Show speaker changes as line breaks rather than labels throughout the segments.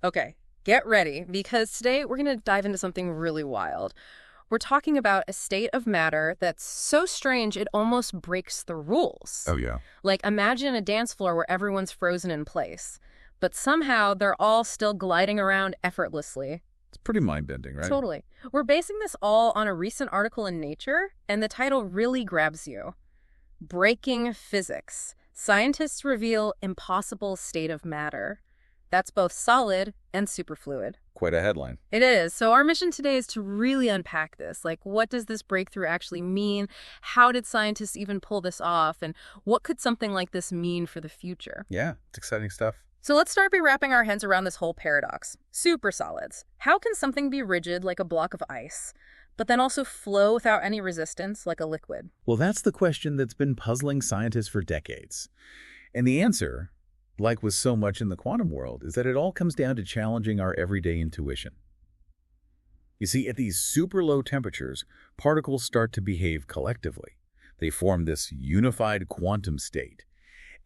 Okay, get ready, because today we're going to dive into something really wild. We're talking about a state of matter that's so strange it almost breaks the rules.
Oh, yeah.
Like, imagine a dance floor where everyone's frozen in place, but somehow they're all still gliding around effortlessly.
It's pretty mind-bending, right?
Totally. We're basing this all on a recent article in Nature, and the title really grabs you. Breaking Physics. Scientists reveal impossible state of matter. That's both solid and superfluid.
Quite a headline.
It is. So our mission today is to really unpack this. Like, what does this breakthrough actually mean? How did scientists even pull this off? And what could something like this mean for the future?
Yeah, it's exciting stuff.
So let's start by wrapping our heads around this whole paradox. Supersolids. How can something be rigid like a block of ice, but then also flow without any resistance like a liquid?
Well, that's the question that's been puzzling scientists for decades. And the answer, like with so much in the quantum world, is that it all comes down to challenging our everyday intuition. You see, at these super low temperatures, particles start to behave collectively. They form this unified quantum state.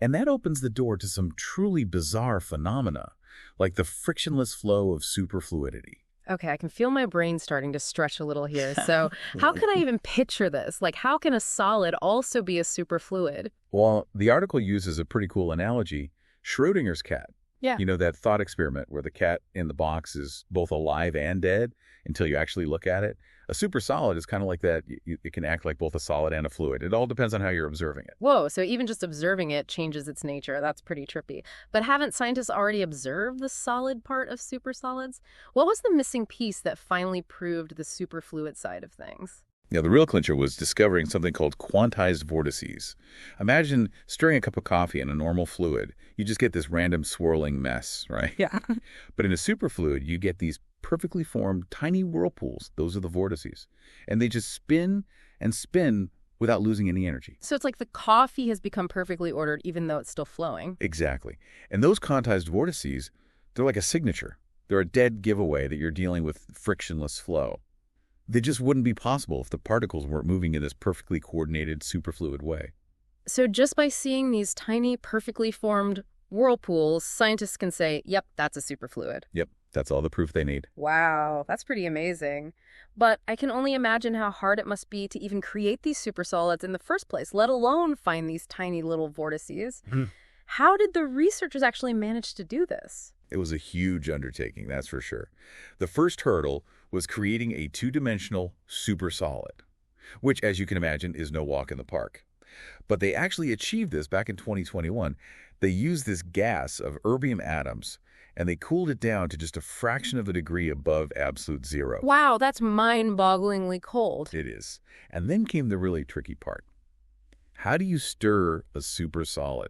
And that opens the door to some truly bizarre phenomena, like the frictionless flow of superfluidity.
Okay, I can feel my brain starting to stretch a little here. So how can I even picture this? Like, how can a solid also be a superfluid?
Well, the article uses a pretty cool analogy. Schrodinger's cat.
Yeah.
You know, that thought experiment where the cat in the box is both alive and dead until you actually look at it? A supersolid is kind of like that. It can act like both a solid and a fluid. It all depends on how you're observing it.
Whoa, so even just observing it changes its nature. That's pretty trippy. But haven't scientists already observed the solid part of supersolids? What was the missing piece that finally proved the superfluid side of things?
The real clincher was discovering something called quantized vortices. Imagine stirring a cup of coffee in a normal fluid. You just get this random swirling mess, right?
Yeah.
But in a superfluid, you get these perfectly formed tiny whirlpools. Those are the vortices. And they just spin and spin without losing any energy.
So it's like the coffee has become perfectly ordered even though it's still flowing.
Exactly. And those quantized vortices, they're like a signature. They're a dead giveaway that you're dealing with frictionless flow. They just wouldn't be possible if the particles weren't moving in this perfectly coordinated superfluid way.
So just by seeing these tiny, perfectly formed whirlpools, scientists can say, yep, that's a superfluid.
Yep, that's all the proof they need.
Wow, that's pretty amazing. But I can only imagine how hard it must be to even create these supersolids in the first place, let alone find these tiny little vortices. How did the researchers actually manage to do this?
It was a huge undertaking, that's for sure. The first hurdle was creating a two-dimensional supersolid, which, as you can imagine, is no walk in the park. But they actually achieved this back in 2021. They used this gas of erbium atoms, and they cooled it down to just a fraction of a degree above absolute zero.
Wow, that's mind-bogglingly cold.
It is. And then came the really tricky part. How do you stir a supersolid?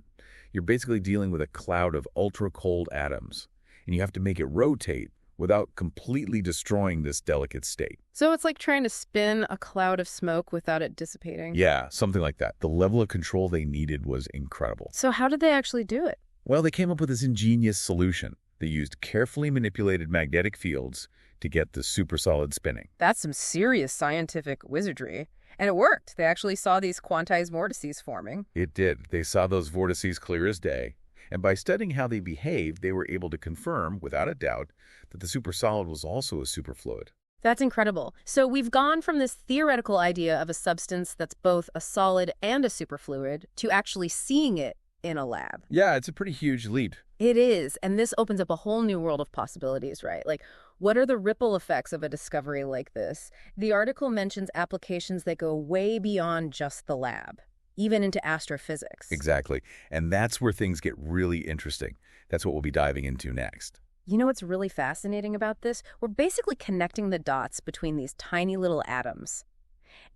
You're basically dealing with a cloud of ultra-cold atoms, and you have to make it rotate without completely destroying this delicate state.
So it's like trying to spin a cloud of smoke without it dissipating.
Yeah, something like that. The level of control they needed was incredible.
So how did they actually do it?
Well, they came up with this ingenious solution. They used carefully manipulated magnetic fields to get the supersolid spinning.
That's some serious scientific wizardry. And it worked. They actually saw these quantized vortices forming.
It did. They saw those vortices clear as day. And by studying how they behaved, they were able to confirm, without a doubt, that the supersolid was also a superfluid.
That's incredible. So we've gone from this theoretical idea of a substance that's both a solid and a superfluid to actually seeing it in a lab.
Yeah, it's a pretty huge leap.
It is. And this opens up a whole new world of possibilities, right? Like, what are the ripple effects of a discovery like this? The article mentions applications that go way beyond just the lab, even into astrophysics.
Exactly. And that's where things get really interesting. That's what we'll be diving into next.
You know what's really fascinating about this? We're basically connecting the dots between these tiny little atoms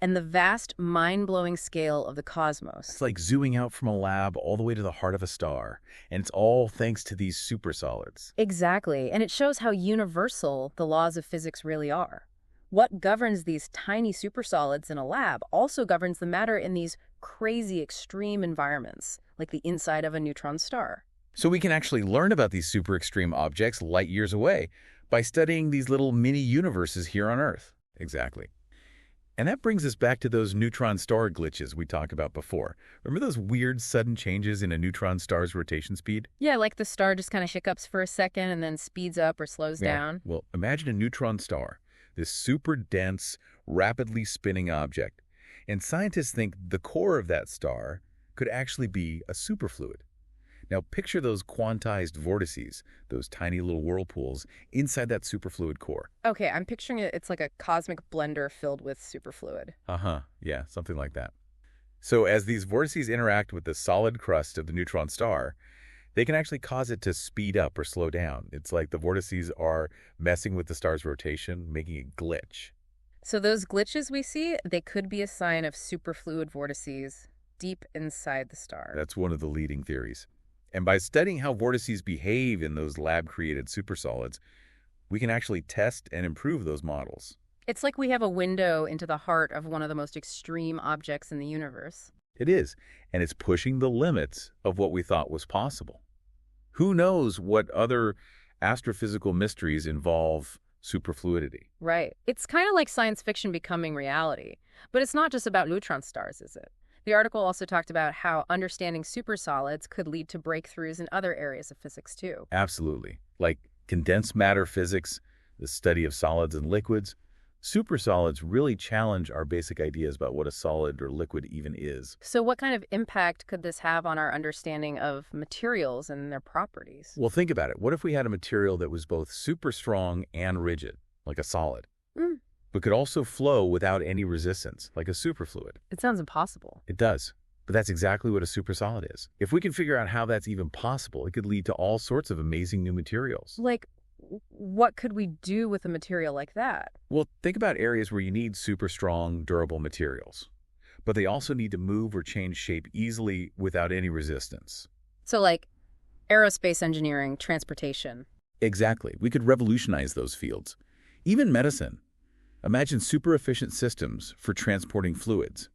and the vast, mind-blowing scale of the cosmos.
It's like zooming out from a lab all the way to the heart of a star, and it's all thanks to these supersolids.
Exactly, and it shows how universal the laws of physics really are. What governs these tiny supersolids in a lab also governs the matter in these crazy extreme environments, like the inside of a neutron star.
So we can actually learn about these super extreme objects light years away by studying these little mini universes here on Earth. Exactly.
And that brings us back to those neutron star glitches we talked about before. Remember those weird sudden changes in a neutron star's rotation speed?
Yeah, like the star just kind of hiccups for a second and then speeds up or slows down.
Well, imagine a neutron star, this super dense, rapidly spinning object. And scientists think the core of that star could actually be a superfluid. Now picture those quantized vortices, those tiny little whirlpools, inside that superfluid core.
Okay, I'm picturing it's like a cosmic blender filled with superfluid.
Yeah, something like that. So as these vortices interact with the solid crust of the neutron star, they can actually cause it to speed up or slow down. It's like the vortices are messing with the star's rotation, making it glitch.
So those glitches we see, they could be a sign of superfluid vortices deep inside the star.
That's one of the leading theories. And by studying how vortices behave in those lab-created supersolids, we can actually test and improve those models.
It's like we have a window into the heart of one of the most extreme objects in the universe.
It is, and it's pushing the limits of what we thought was possible. Who knows what other astrophysical mysteries involve superfluidity?
Right. It's kind of like science fiction becoming reality. But it's not just about neutron stars, is it? The article also talked about how understanding supersolids could lead to breakthroughs in other areas of physics, too.
Absolutely. Like condensed matter physics, the study of solids and liquids. Supersolids really challenge our basic ideas about what a solid or liquid even is.
So what kind of impact could this have on our understanding of materials and their properties?
Well, think about it. What if we had a material that was both super strong and rigid, like a solid, but could also flow without any resistance, like a superfluid?
It sounds impossible.
It does. But that's exactly what a supersolid is. If we can figure out how that's even possible, it could lead to all sorts of amazing new materials.
Like, what could we do with a material like that?
Well, think about areas where you need super strong, durable materials, but they also need to move or change shape easily without any resistance.
So like aerospace engineering, transportation.
Exactly. We could revolutionize those fields. Even medicine. Imagine super efficient systems for transporting fluids,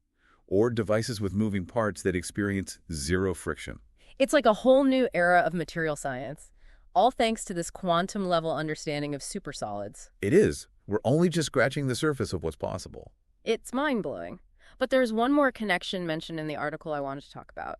or devices with moving parts that experience zero friction.
It's like a whole new era of material science, all thanks to this quantum-level understanding of supersolids.
It is. We're only just scratching the surface of what's possible.
It's mind-blowing. But there's one more connection mentioned in the article I wanted to talk about.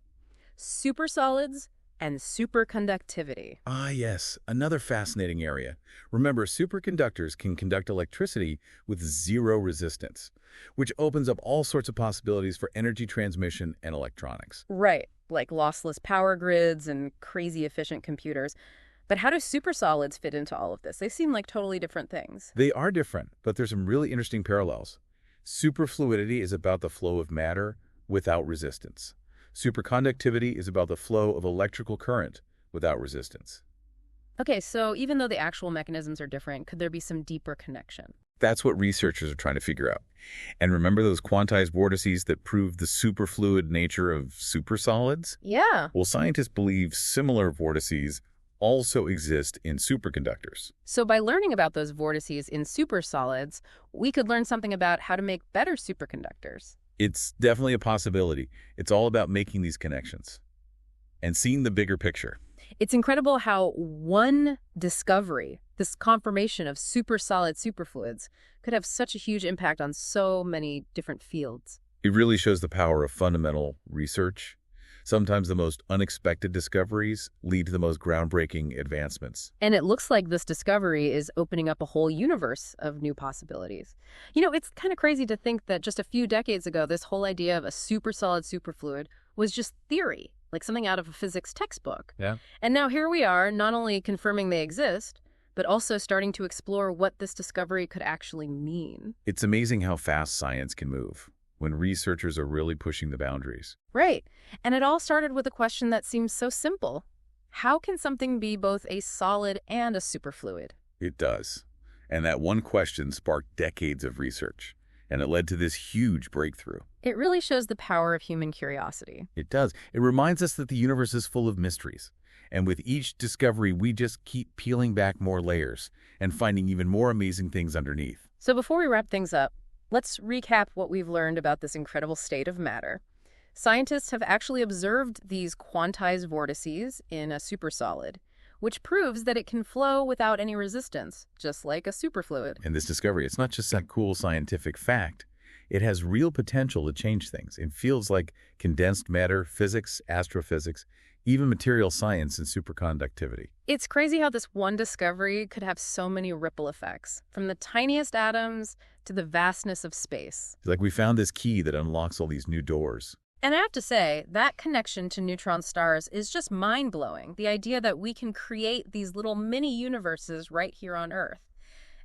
Supersolids and superconductivity.
Ah, yes. Another fascinating area. Remember, superconductors can conduct electricity with zero resistance, which opens up all sorts of possibilities for energy transmission and electronics.
Right, like lossless power grids and crazy efficient computers. But how do supersolids fit into all of this? They seem like totally different things.
They are different, but there's some really interesting parallels. Superfluidity is about the flow of matter without resistance. Superconductivity is about the flow of electrical current without resistance.
Okay, so even though the actual mechanisms are different, could there be some deeper connection?
That's what researchers are trying to figure out. And remember those quantized vortices that prove the superfluid nature of supersolids?
Yeah.
Well, scientists believe similar vortices also exist in superconductors.
So by learning about those vortices in supersolids, we could learn something about how to make better superconductors.
It's definitely a possibility. It's all about making these connections and seeing the bigger picture.
It's incredible how one discovery, this confirmation of supersolid superfluids, could have such a huge impact on so many different fields.
It really shows the power of fundamental research. Sometimes the most unexpected discoveries lead to the most groundbreaking advancements.
And it looks like this discovery is opening up a whole universe of new possibilities. You know, it's kind of crazy to think that just a few decades ago, this whole idea of a supersolid superfluid was just theory, like something out of a physics textbook.
Yeah.
And now here we are, not only confirming they exist, but also starting to explore what this discovery could actually mean.
It's amazing how fast science can move when researchers are really pushing the boundaries.
Right. And it all started with a question that seems so simple. How can something be both a solid and a superfluid?
It does. And that one question sparked decades of research, and it led to this huge breakthrough.
It really shows the power of human curiosity.
It does. It reminds us that the universe is full of mysteries. And with each discovery, we just keep peeling back more layers and finding even more amazing things underneath.
So before we wrap things up, let's recap what we've learned about this incredible state of matter. Scientists have actually observed these quantized vortices in a supersolid, which proves that it can flow without any resistance, just like a superfluid.
And this discovery, it's not just a cool scientific fact. It has real potential to change things in fields like condensed matter, physics, astrophysics, even material science and superconductivity.
It's crazy how this one discovery could have so many ripple effects, from the tiniest atoms to the vastness of space.
It's like we found this key that unlocks all these new doors.
And I have to say, that connection to neutron stars is just mind-blowing. The idea that we can create these little mini-universes right here on Earth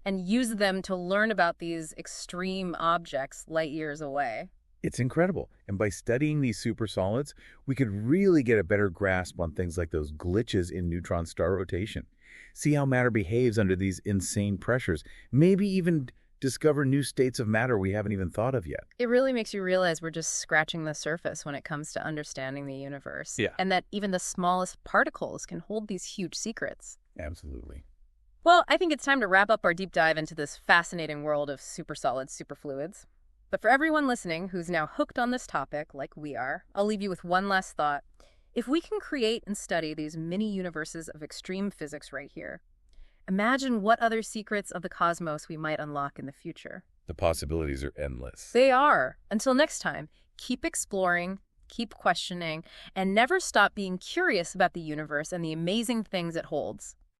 and use them to learn about these extreme objects light years away.
It's incredible. And by studying these supersolids, we could really get a better grasp on things like those glitches in neutron star rotation. See how matter behaves under these insane pressures. Maybe even discover new states of matter we haven't even thought of yet.
It really makes you realize we're just scratching the surface when it comes to understanding the universe.
Yeah.
And that even the smallest particles can hold these huge secrets.
Absolutely.
Well, I think it's time to wrap up our deep dive into this fascinating world of supersolids, superfluids. But for everyone listening who's now hooked on this topic, like we are, I'll leave you with one last thought. If we can create and study these mini-universes of extreme physics right here, imagine what other secrets of the cosmos we might unlock in the future.
The possibilities are endless.
They are. Until next time, keep exploring, keep questioning, and never stop being curious about the universe and the amazing things it holds.